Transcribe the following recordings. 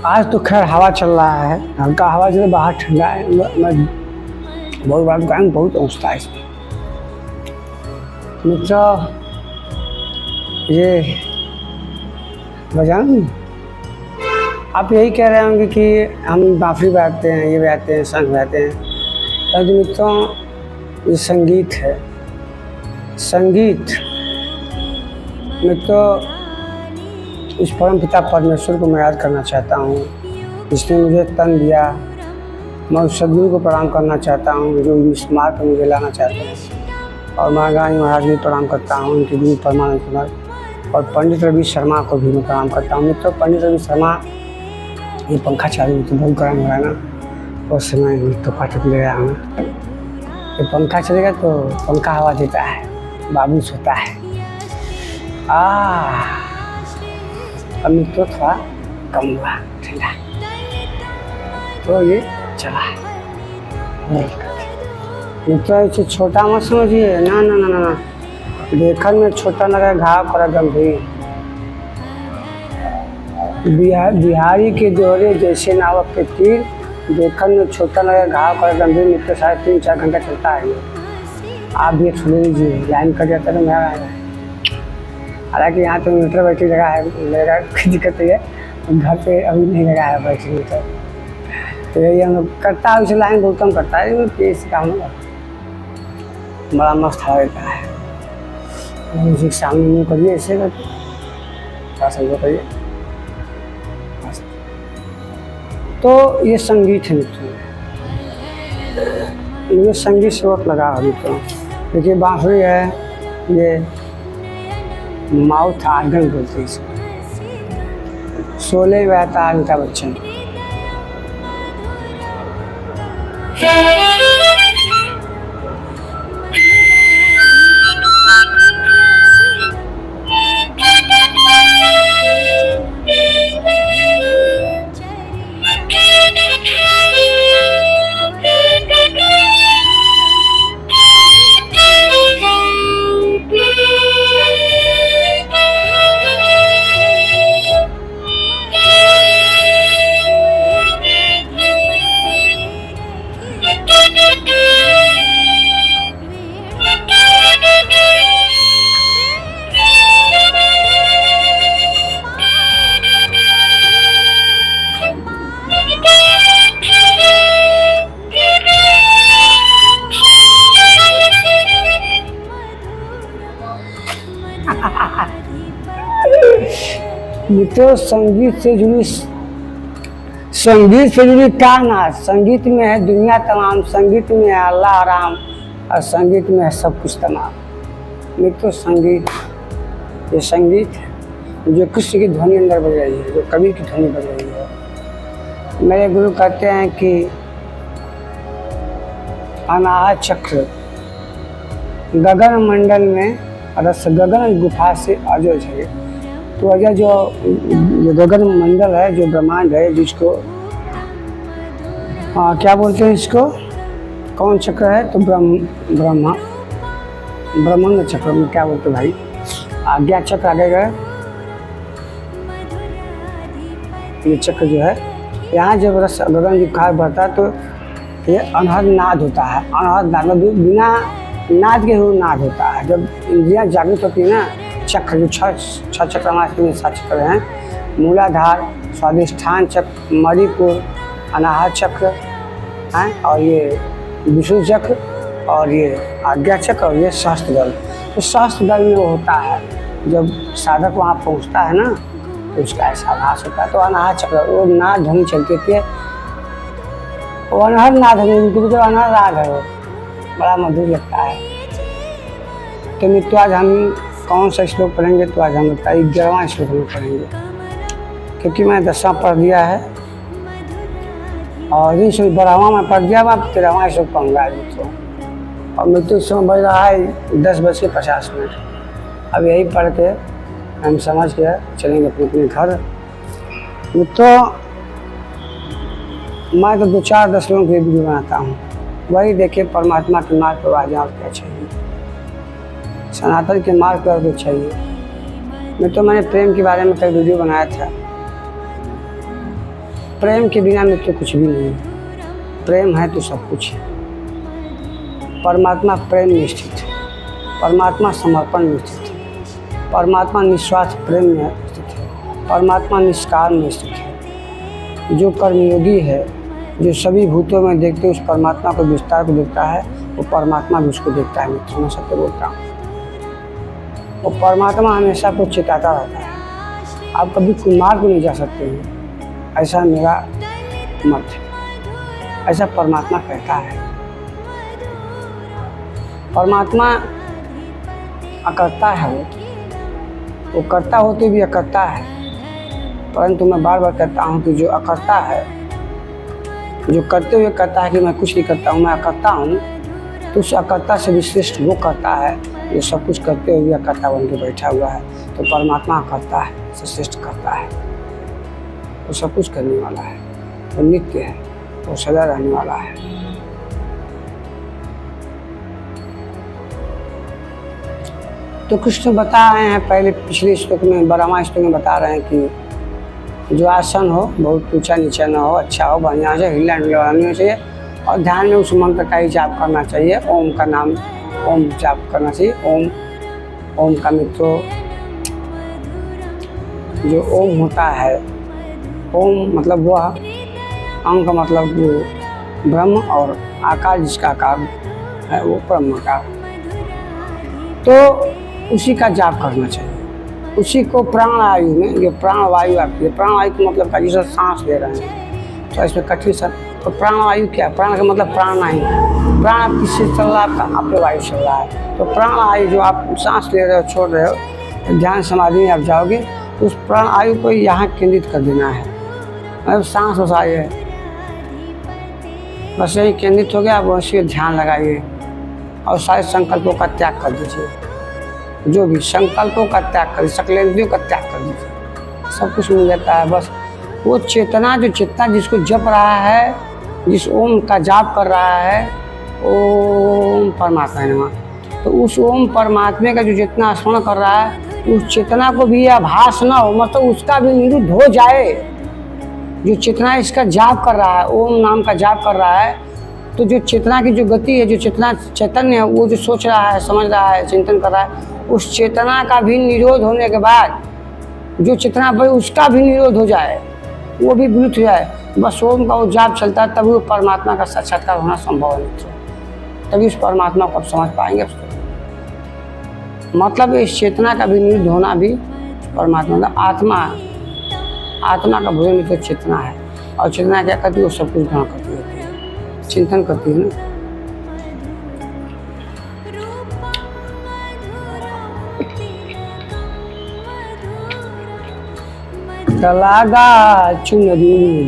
आज तो खैर हवा चल रहा है, हल्का हवा जो है, बाहर ठंडा है। मैं बहुत बड़ा दुकान बहुत औंसता है इसमें। मित्र ये बजान आप यही कह रहे होंगे कि हम बाँसुरी बजाते हैं, ये बजाते हैं, शंख बजाते हैं। तो मित्रों ये संगीत है। संगीत मित्रों इस परम पिता परमेश्वर को मैं याद करना चाहता हूँ, जिसने मुझे तन दिया। मैं उस सदगुरु को प्रणाम करना चाहता हूँ जो इस मार्ग पर मुझे लाना चाहते हैं। और महारानी महाराज भी प्रणाम करता हूँ, उनके गुरु परमानंद कुमार और पंडित रवि शर्मा को भी मैं प्रणाम करता हूँ। मित्रों पंडित रवि शर्मा, ये पंखा चालू तो बहुत गर्म हो रहा है ना, उस समय तो पाठ ले रहा हूँ। ये पंखा चलेगा तो पंखा हवा देता है, बाबू सोता है। अब मित्रों थोड़ा कम हुआ ठंडा, तो ये चला। मित्रों इसे छोटा मत समझिए, ना ना ना ना, देखन में छोटा लगा घाव पर गंभीर। बिहारी के दोहरे जैसे नावक के तीर, देखन में छोटा लगा घाव पर गंभीर। मित्र 3.5-4 घंटा चलता है ये। आप भी एक सुन लीजिए, लाइन कट जाता है तो मेरा आएगा। हालांकि यहाँ तो मीटर बैटरी लगा है, मेरा कोई दिक्कत नहीं है, घर पे अभी नहीं लगा है बैटरी मीटर। तो यही हम लोग करता है, उसे लाइन बहुत कम करता है, पेस काम होगा। बड़ा मस्त हवा देता है। म्यूजिक सामने मुँह करिए, ऐसे कर थोड़ा सा वो करिए। तो ये संगीत है मित्रों, ये संगीत से वक्त लगा है मित्रों। देखिए बाँसुरी है, ये माउथ आर्गन बोलते हैं इसको। 16 बजाता अमिताभ बच्चन। मित्रों संगीत से जुड़ी कायनात। संगीत में है दुनिया तमाम, संगीत में है अल्लाह आराम, और संगीत में है सब कुछ तमाम। मित्रों संगीत, ये संगीत जो कृष्ण की ध्वनि अंदर बज रही है, जो कबीर की ध्वनि बज रही है। मेरे गुरु कहते हैं कि अनाहत चक्र गगन मंडल में रस गगन गुफा से अजो है। तो अजय जो गगन मंडल है, जो ब्रह्मांड है, जिसको क्या बोलते हैं, इसको कौन चक्र है, तो ब्रह्मांड चक्र में क्या बोलते भाई, आज्ञा चक्र आगे गए। ये चक्र जो है, यहाँ जब रस गगन गुफा बढ़ता है तो ये अनहद नाद होता है। अनहद नाद बिना नाद के हुए नाद होता है। जब इंद्रियाँ जागृत होती है ना, चक्र जो छह चक्र हमारे में 7 चक्र हैं, मूलाधार, स्वादिष्ठान चक्र, मणिपुर, अनाहत चक्र हैं, और ये विशुद्ध चक्र, और ये आज्ञा चक्र, और ये सहस्त्र दल। तो सहस्त्र दल में वो होता है, जब साधक वहाँ पहुँचता है ना, तो उसका ऐसा आभास होता है। तो अनाहत चक्र वो नाद ध्वनि चलती थी, वो अनहद नाद ध्वनि, तो अनहद राग है, वो बड़ा मधुर लगता है। तो मित्रों आज हम कौन सा श्लोक पढ़ेंगे, तो आज हम 11वां श्लोक में पढ़ेंगे, क्योंकि मैं 10वां पढ़ दिया है और इन श्लोक 12वां में पढ़ दिया, मैं 13वां श्लोक पढ़ूंगा मित्रों। और मित्रों इस समय बज रहा है 10:50। अब यही पढ़ के हम समझ के चलेंगे अपने अपने घर। मित्रों मैं तो 2-4-10 लोगों की वीडियो बनाता हूँ, वही देखिए परमात्मा के मार्ग पर आ जाओ, क्या चाहिए, सनातन के मार्ग पर तो चाहिए। मैंने प्रेम के बारे में कई वीडियो बनाया था। प्रेम के बिना मित्र कुछ भी नहीं है। प्रेम है तो सब कुछ है। परमात्मा प्रेम में स्थित है। परमात्मा समर्पण में स्थित है। परमात्मा निस्वार्थ प्रेम में स्थित है। परमात्मा निष्काम में स्थित है। जो कर्मयोगी है, जो सभी भूतों में देखते उस परमात्मा को विस्तार को देखता है, वो परमात्मा भी उसको देखता है। मित्र, मैं सत्य बोलता हूँ। वो परमात्मा हमेशा को चिताता रहता है। आप कभी कुमार को नहीं जा सकते हैं, ऐसा मेरा मत है। ऐसा परमात्मा कहता है। परमात्मा अकर्ता है। वो कर्ता होते भी अकर्ता है। परंतु मैं बार बार कहता हूँ कि जो अकर्ता है, जो करते हुए कहता है कि मैं कुछ नहीं करता हूँ, मैं अकर्ता हूँ, तो उस अकर्ता से भी श्रेष्ठ वो करता है जो सब कुछ करते हुए अकर्ता बन के बैठा हुआ है। तो परमात्मा अकर्ता है, से श्रेष्ठ करता है। वो सब कुछ करने वाला है, वो नित्य है, वो सदा रहने वाला है। तो कृष्ण बता रहे हैं पहले पिछले श्लोक में, 12वां श्लोक में बता रहे हैं कि जो आसन हो बहुत ऊंचा नीचा न हो, अच्छा हो, बढ़िया से हिलना डुलना नहीं चाहिए और ध्यान में उस मंत्र का ही जाप करना चाहिए। ओम का नाम, ओम जाप करना चाहिए। ओम का मित्रों, जो ओम होता है, ओम मतलब वह, ओम का मतलब वो ब्रह्म और आकार जिसका आकार है वो ब्रह्म का, तो उसी का जाप करना चाहिए। उसी को प्राणवायु में, जो प्राणवायु आती है, प्राणवायु का मतलब का जिससे सांस ले रहे हैं, तो इसमें कठिन सब। तो प्राणवायु क्या? प्राण का मतलब प्राण नहीं, प्राण किससे चल रहा है? आपका आपके वायु चल रहा है। तो प्राणवायु जो आप सांस ले रहे हो, छोड़ रहे हो, ध्यान समाधि में आप जाओगे तो उस प्राणवायु को यहाँ केंद्रित कर देना है। मतलब सांस उठाइए, बस यही केंद्रित हो गया। आप उसी पर ध्यान लगाइए और सारे संकल्पों का त्याग कर दीजिए। जो भी संकल्पों का त्याग कर, सकलेंद्रियों का त्याग कर दीजिए, सब कुछ मिल जाता है। बस वो चेतना, जो चेतना जिसको जप रहा है, जिस ओम का जाप कर रहा है, ओम परमात्मा नमः, तो उस ओम परमात्मा का जो जितना स्मरण कर रहा है, उस चेतना को भी आभास ना हो, मतलब उसका भी निरुद्ध हो जाए। जो चेतना इसका जाप कर रहा है, ओम नाम का जाप कर रहा है, तो जो चेतना की जो गति है, जो चेतना चैतन्य है, वो जो सोच रहा है, समझ रहा है, चिंतन कर रहा है, उस चेतना का भी निरोध होने के बाद जो चेतना भाई उसका भी निरोध हो जाए, वो भी विलुप्त हो जाए। बस ओम का वो जाप चलता है, तभी वो परमात्मा का साक्षात्कार होना संभव है। तभी उस परमात्मा को आप समझ पाएंगे। मतलब इस चेतना का भी निरुद्ध होना भी परमात्मा का आत्मा का भोजन में तो चेतना है। और चेतना क्या करती है? वो सब कुछ ग्रहण करती रहती है, चिंतन करती है ना। लागा चुनरी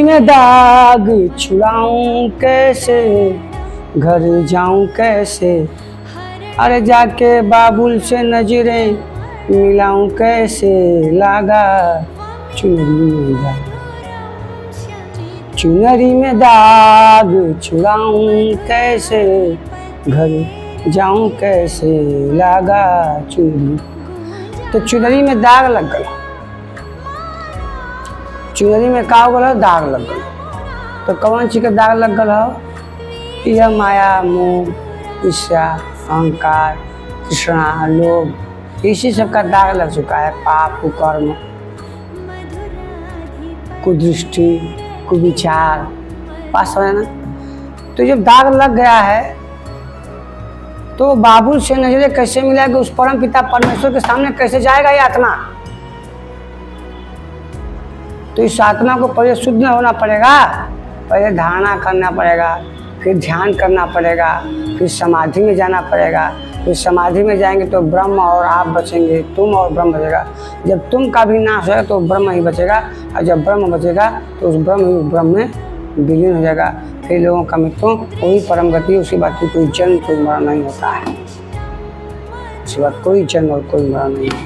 में दाग छुड़ाऊं कैसे, घर जाऊं कैसे, अरे जाके बाबुल से नजरें मिलाऊं कैसे। लागा चुनरी में दाग छुड़ाऊं कैसे, घर जाऊं कैसे। लागा चुनरी, तो चुनरी में दाग लग गया। चुनरी में का हो गया? दाग लग गया। तो कौन चीज का दाग लग गया हो? यह माया, मोह, ईर्ष्या, अहंकार, तृष्णा, लोभ, इसी सब का दाग लग चुका है। पाप, कुकर्म, कुदृष्टि, कुविचार, पास है ना। तो जब दाग लग गया है तो बाबुल से नजरें कैसे मिलेगा? उस परम पिता परमेश्वर के सामने कैसे जाएगा ये आत्मा? तो इस आत्मा को पहले शुद्ध होना पड़ेगा, पहले धारणा करना पड़ेगा, फिर ध्यान करना पड़ेगा, फिर समाधि में जाना पड़ेगा। फिर समाधि में जाएंगे तो ब्रह्म और आप बचेंगे, तुम और ब्रह्म बचेगा। जब तुम का भी नाश होगा तो ब्रह्म ही बचेगा, और जब ब्रह्म बचेगा तो उस ब्रह्म में विलीन हो जाएगा। फिर लोगों का मित्रों वही परम गति, उसके बाद कोई जन्म कोई मरण नहीं होता है। उसके बाद कोई जन्म और कोई मरण नहीं है।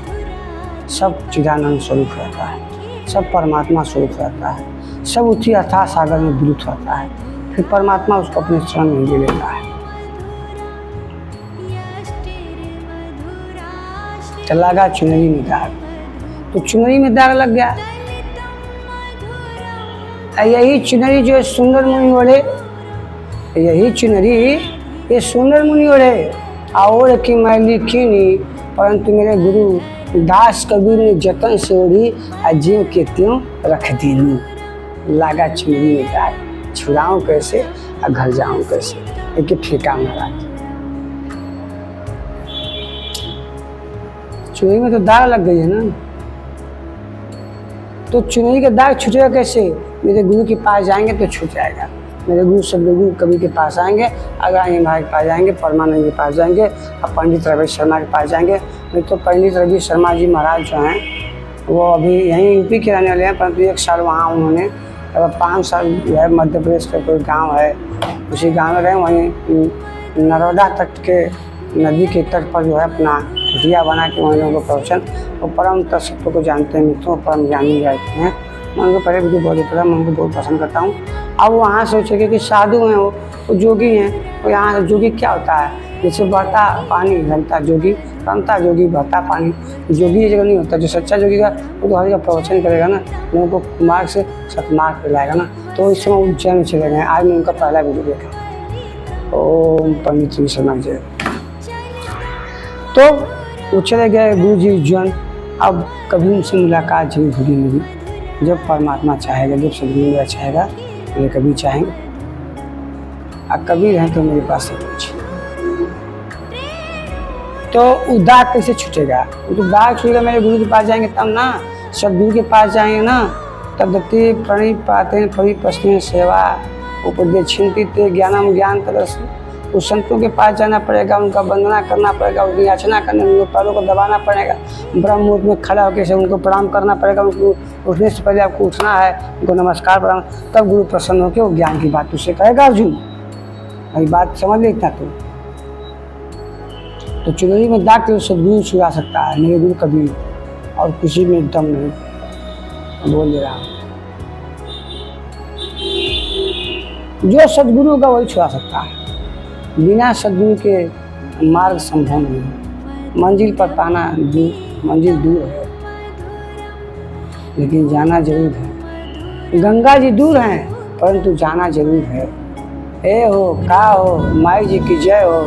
सब चिदानंद स्वरूप रहता है, सब परमात्मा स्वरूप रहता है, सब उसी अथाह सागर में विलुप्त होता है। फिर परमात्मा उसको अपने शरण में ले लेता है। तो लगा चुनरी में दाग, तो चुनरी में दाग लग गया। यही चुनरी जो सुंदर मुनि ओढ़े, यही चुनरी ये सुंदर मुनि ओढ़े, और कि मैं लिखी नहीं, परंतु मेरे गुरु दास कबीर ने जतन से ओढ़ी, अजीव के त्यों रख दीनी। लागा चुनरी में दाग, छुड़ाऊं कैसे और घर जाऊं कैसे, एक फेंका महाराज। चुनरी में तो दाग लग गई है ना, तो चुनरी का दाग छूटेगा कैसे? मेरे गुरु के पास जाएंगे तो छूट जाएगा। मेरे गुरु सदगुरु कवि के पास आएंगे, अग्रणी महाराज के पास जाएंगे, परमानंद के पास जाएंगे, और पंडित रवि शर्मा के पास जाएंगे। नहीं तो पंडित रवि शर्मा जी महाराज जो हैं वो अभी यहीं यूपी के रहने वाले हैं, परंतु 1 साल वहाँ उन्होंने, और 5 साल जो है मध्य प्रदेश का कोई गाँव है, उसी गाँव में रहे। वहीं नर्मदा तट के नदी के तट पर जो है अपना दिया बना के वहीं लोगों को प्रवचन, वो परम तत्व को जानते हैं मित्रों, परम ज्ञानी जाते हैं। मैं उनको पहले भी बहुत पता, मैं उनको बहुत पसंद करता हूँ। अब वहाँ सोचे कि साधु हैं, वो जोगी हैं, वो यहाँ से जोगी क्या होता है, जैसे बहता पानी रमता जोगी, रमता जोगी बहता पानी, जोगी ये जगह नहीं होता। जो सच्चा जोगी का वो तो हर जगह प्रवचन करेगा ना, लोगों को मार्ग से सतमार्ग पे लाएगा ना। तो इस समय उज्जैन में चले गए, आज मैं उनका पहला वीडियो देखा। ओम पंडित जी शर्मा जय। तो वो चले गए गुरु जी उज्जैन। अब कभी उनसे मुलाकात जरूर होगी मेरी, जब परमात्मा चाहेगा, जब सदगुरु मेरा चाहेगा, ये कभी चाहेंगे। अब कभी रहें तो मेरे पास से पूछिए। तो वो दाग कैसे छूटेगा? तो दाग छूटेगा मेरे गुरु के पास जाएंगे तब ना, सदगुरु के पास जाएंगे ना, तब दत्ते प्रणीत पाते परिप्रश्न सेवा उपदेक्षिंते ज्ञानम ज्ञान तरस। उस संतों के पास जाना पड़ेगा, उनका वंदना करना पड़ेगा, उनकी याचना करने, उनको पैरों को दबाना पड़ेगा, ब्रह्म मुहूर्त में खड़ा होकर से उनको प्रणाम करना पड़ेगा। उनको उठने से पहले आपको उठना है, उनको नमस्कार प्रणाम, तब गुरु प्रसन्न होकर वो ज्ञान की बात उससे कहेगा। अर्जुन भाई बात समझ लेता तो चुनरी में दाग के सदगुरु छुड़ा सकता है मेरे गुरु कभी, और किसी में दम नहीं। बोल दे रहा हूँ, जो सदगुरु का वही छुड़ा सकता है, बिना सदगुरु के मार्ग संभव नहीं। मंजिल पर पाना दूर, मंजिल दूर है लेकिन जाना जरूर है। गंगा जी दूर हैं परंतु जाना जरूर है। ए हो का हो माई जी की जय हो,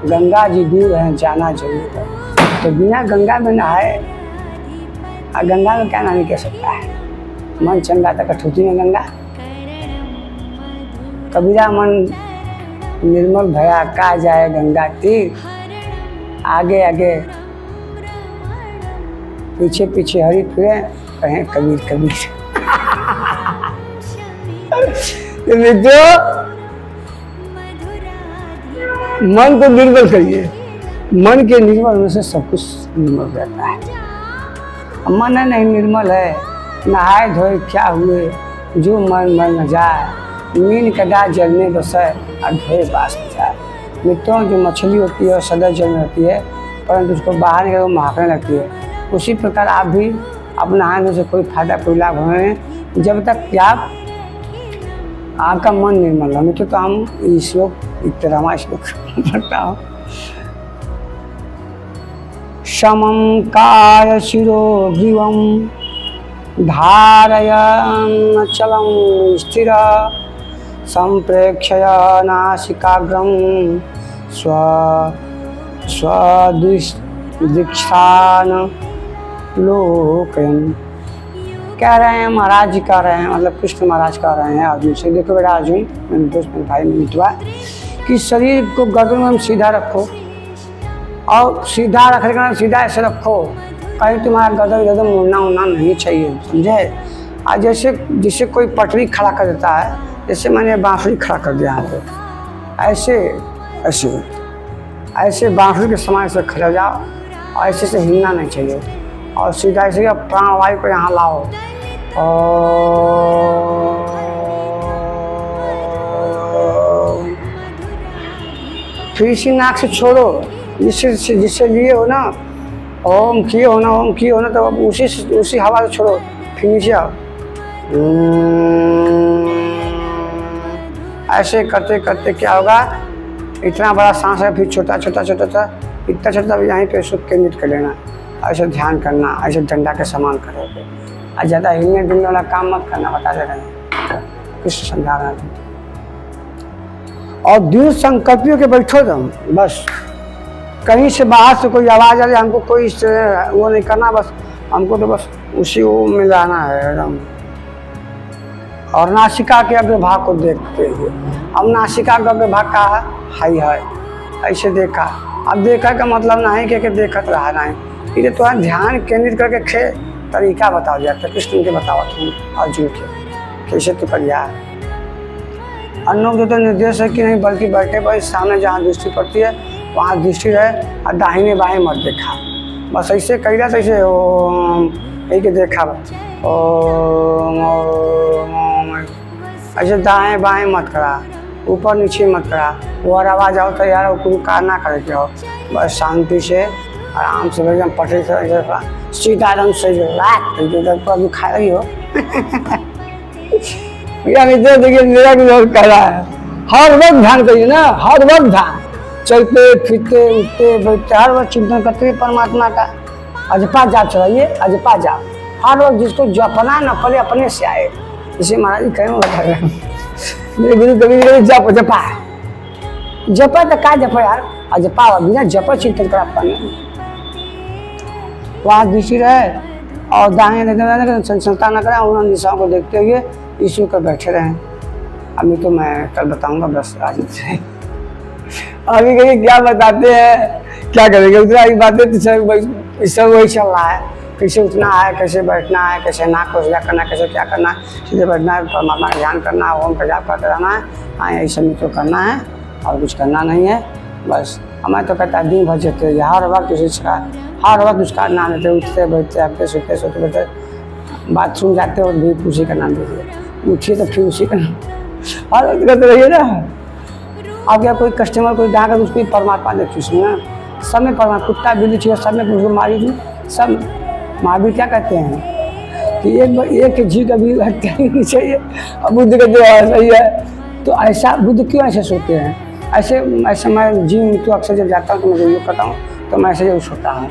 गंगा जी दूर हैं जाना जरूर है। तो बिना गंगा में नहाए, गंगा में क्या नहाने कह सकता है? मन चंगा तक कठौती में गंगा। कबीरा मन निर्मल भया का जाए गंगा तीर, आगे आगे पीछे पीछे हरि फिरे, कहें कबीर कबीर। मित्रों मन को निर्मल करिए, मन के निर्मल होने से सब कुछ निर्मल रहता है। मन नहीं निर्मल है, नहाए धोए क्या हुए, जो मन मर न जाए, मीन कदा जल में बसे और धोए बास न जाए। मित्रों जो मछली होती है और सदा जल में होती है, परंतु उसको बाहर निकल वो महकने लगती है। उसी प्रकार आप भी अब नहाने से कोई फायदा कोई लाभ होने नहीं जब तक कि आपका मन निर्मल हो। मित्रों तो हम श्लोक इतना श्लोक पढ़ता हूँ। समं काय शिरो ग्रीवं धारयन् चलं स्थिर, संप्रेक्षय नासिकाग्रं स्वदीक्षान लोकयन्। कह रहे हैं महाराज जी कह रहे हैं, मतलब कृष्ण महाराज कह रहे हैं अर्जुन से, देखो बेटा अर्जुन, मेरे दोस्त मेरे भाई मेरे मित्रवा, कि शरीर को गर्दन में सीधा रखो, और सीधा रखने का सीधा ऐसे रखो, कहीं तुम्हारा गर्दन मुड़ना उड़ना नहीं चाहिए, समझे। आज जैसे कोई पटरी खड़ा कर देता है, जैसे मैंने बांसुरी खड़ा कर दिया यहाँ पे, ऐसे ऐसे ऐसे बांसुरी के समान से खड़ा जाओ, और ऐसे से हिलना नहीं चाहिए, और सीधा ऐसे प्राणवायु को यहाँ लाओ, और फिर इसी नाक से छोड़ो, जिससे लिए हो ना, ओम किए हो ना, तो अब उसी हवा से छोड़ो, फिर नीचे आओ। ऐसे करते करते क्या होगा, इतना बड़ा सांस है, फिर छोटा छोटा छोटा सा इतना छोटा यहीं पे सुख केंद्रित कर लेना, ऐसे ध्यान करना, ऐसे डंडा के समान करोगे और ज़्यादा हिलने डुलने वाला काम मत करना, बता दे रहे हैं कृष्ण समझा रहे हैं। और दृढ़ संकल्पियों के बैठो तुम, बस कहीं से बाहर से कोई आवाज़ आ रही, हमको कोई वो नहीं करना, बस हमको तो बस उसी वो में जाना है एकदम। और नासिका के अग्रभाग को देखते हुए, अब नासिका का अग्रभाग का है ऐसे देखा। अब देखा का मतलब नहीं कि देखत रहा नहीं, ये तो ध्यान केंद्रित करके तरीका बताओ जाता है। कृष्ण के बताओ तुम अर्जुन के कैसे तो करिया। अन्नों को तो निर्देश है कि नहीं, बल्कि बैठे पर सामने जहाँ दृष्टि पड़ती है वहाँ दृष्टि रहे और दाहिने बाएं मत देखा, बस ऐसे कैला ऐसे यही के देखा ऐसे दाएं बाएं मत करा, ऊपर नीचे मत करा। वो आवाज़ आओ तो यार वो कुछ कार ना करे हो, बस शांति से आराम से एकदम पटे से सीधा एकदम सही लाख खा रही हो। देखिए मेरा भी बहुत कर रहा है, हर वक्त ध्यान करिए ना, हर वक्त ध्यान, चलते फिरते उठते बैठते हर वक्त चिंतन करते परमात्मा का। अजपा जाप चलाइए, अजपा जाप हर वक्त, जिसको जपना न पड़े अपने से आए। इसे महाराज जी कहें बता रहे हैं, मेरे गुरु कभी जप जपा है, जपा तो का जपा यार, अजपा बिना जप चिंतन करा पाने वहाँ दृष्टि रहे और दाएं संस्था न करें, उन दिशाओं को देखते हुए ईश्वर कर बैठे रहें। अभी तो मैं कल बताऊंगा बस आज से। अभी कहीं क्या बताते हैं, क्या करेंगे उतना ही बातें तो सब वही चल रहा है, कैसे उठना है, कैसे बैठना है, कैसे नाक को सीधा करना है, कैसे क्या करना है, सीधे बैठना है, परमात्मा का ध्यान करना है, ओम का जाप करते रहना है। हाँ यही सब तो करना है और कुछ करना नहीं है। बस हमें तो कहता है दिन भर जते रहिए, हर वक्त हर वक्त उसका नाम लेते, उठते बैठते हफ्ते सोते सोते बैठते, बाथरूम जाते हो भी उसी का नाम दीजिए, उठिए तो फिर उसी का नाम हर वक्त करते रहिए ना। अब क्या कोई कस्टमर कोई ग्राहक है उसको परमात्मा देखिए, उसमें सब में परमात्मा, कुत्ता बिल्ली चाहिए सब में उसको मारी सब। महावीर क्या कहते हैं कि एक जीव का भी हत्या नहीं चाहिए, और बुद्ध का जो सही है। तो ऐसा बुद्ध क्यों ऐसे सोते हैं, ऐसे मैं जीव तो अक्सर जब जाता हूँ तो मैं जब योग करता हूँ तो मैं ऐसे जरूर सोता हूँ,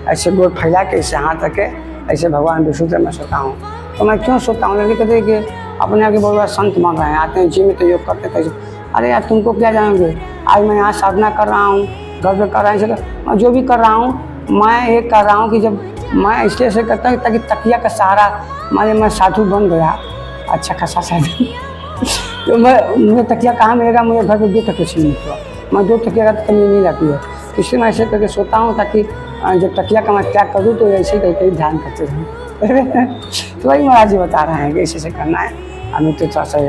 ऐसे गोद फैला के ऐसे हाथ रखे ऐसे भगवान विष्णु मैं सोता हूँ। तो मैं क्यों सोता हूँ, लड़के कहते हैं कि अपने आगे बहुत बड़ा संत बन रहे हैं, आते हैं जिम में तो योग करते कैसे। अरे यार तुमको क्या जानेंगे, आज मैं यहाँ साधना कर रहा हूँ, घर पे कर रहा हूँ, मैं जो भी कर रहा हूँ मैं ये कर रहा हूँ कि जब मैं इसलिए से करता हूँ ताकि तकिया का सहारा माने मैं साधु बन गया, अच्छा खासा साधु। तो मुझे तकिया कहाँ मिलेगा, मुझे घर पर 2 तकिया चाहिए, तो मैं 2 तकिया का कमी नहीं रहती है, इसलिए मैं ऐसे करके सोता हूँ ताकि जब तकिया का मैं त्याग कर दूँ तो ऐसे करके ध्यान करते रहूँ। तो वही महाराज जी बता रहे हैं कि ऐसे करना है। हमें तो थोड़ा सा